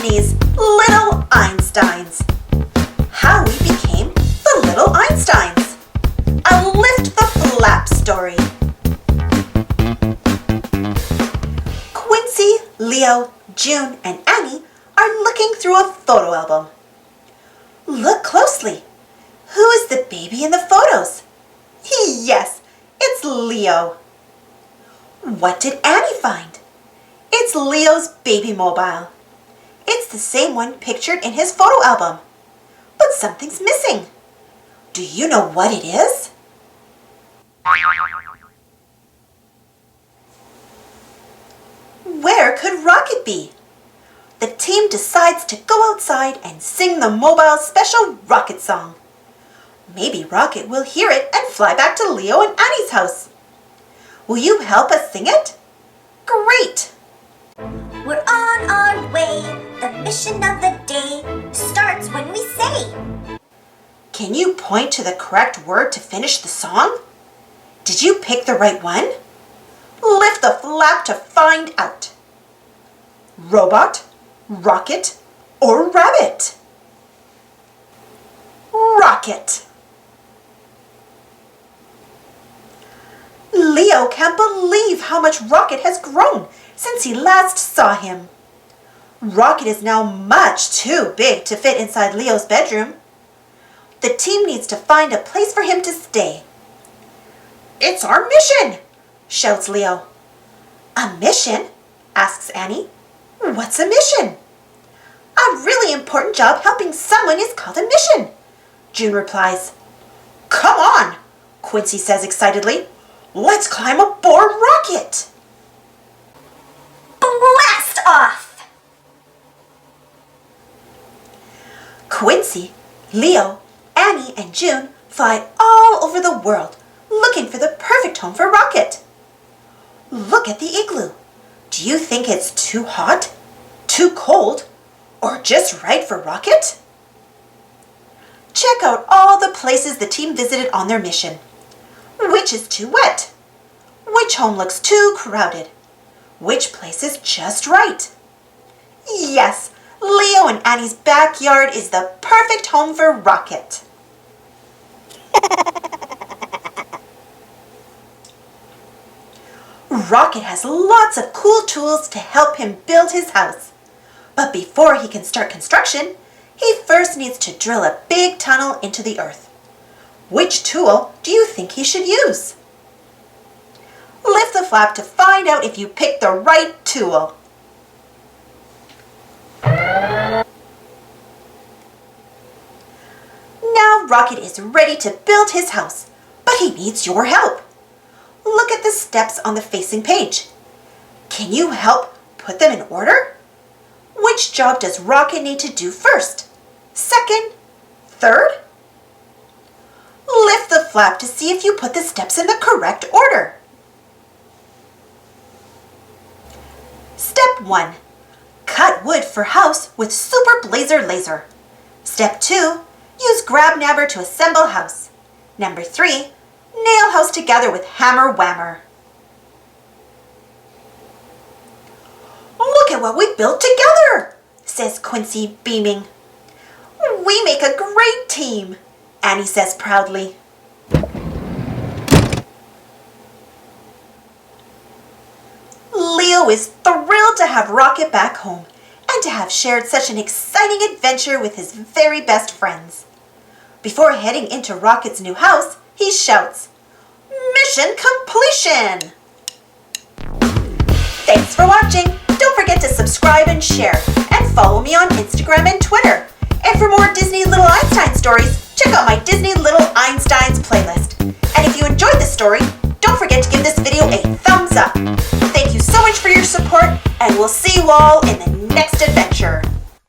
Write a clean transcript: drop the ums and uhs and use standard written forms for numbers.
Disney's Little Einsteins. How we became the Little Einsteins. A Lift the Flap story. Quincy, Leo, June, and Annie are looking through a photo album. Look closely. Who is the baby in the photos? Yes, it's Leo. What did Annie find? It's Leo's baby mobile. It's the same one pictured in his photo album. But something's missing. Do you know what it is? Where could Rocket be? The team decides to go outside and sing the mobile's special Rocket song. Maybe Rocket will hear it and fly back to Leo and Annie's house. Will you help us sing it? Great! We're on our way. The mission of the day starts when we say. Can you point to the correct word to finish the song? Did you pick the right one? Lift the flap to find out. Robot, rocket, or rabbit? Rocket. Leo can't believe how much Rocket has grown since he last saw him. Rocket is now much too big to fit inside Leo's bedroom. The team needs to find a place for him to stay. It's our mission, shouts Leo. A mission? Asks Annie. What's a mission? A really important job helping someone is called a mission, June replies. Come on, Quincy says excitedly. Let's climb aboard Rocket. Blast off! Quincy, Leo, Annie, and June fly all over the world looking for the perfect home for Rocket. Look at the igloo. Do you think it's too hot, too cold, or just right for Rocket? Check out all the places the team visited on their mission. Which is too wet? Which home looks too crowded? Which place is just right? Yes, Leo and Annie's backyard is the perfect home for Rocket. Rocket has lots of cool tools to help him build his house. But before he can start construction, he first needs to drill a big tunnel into the earth. Which tool do you think he should use? Lift the flap to find out if you picked the right tool. Now Rocket is ready to build his house, but he needs your help. Look at the steps on the facing page. Can you help put them in order? Which job does Rocket need to do first? Second? Third? Lift the flap to see if you put the steps in the correct order. Step 1. Cut wood for house with Super Blazer Laser. Step 2. Use Grab Nabber to assemble house. Number 3. Nail house together with Hammer Whammer. Look at what we built together, says Quincy, beaming. We make a great team, Annie says proudly. Leo is thrilled to have Rocket back home and to have shared such an exciting adventure with his very best friends. Before heading into Rocket's new house, he shouts, "Mission completion!" Thanks for watching. Don't forget to subscribe and share, and follow me on Instagram and Twitter. And for more Disney Little Einstein stories, check out my Disney Little Einsteins playlist. And if you enjoyed this story, don't forget to give this video a thumbs up. Thank you so much for your support, and we'll see you all in the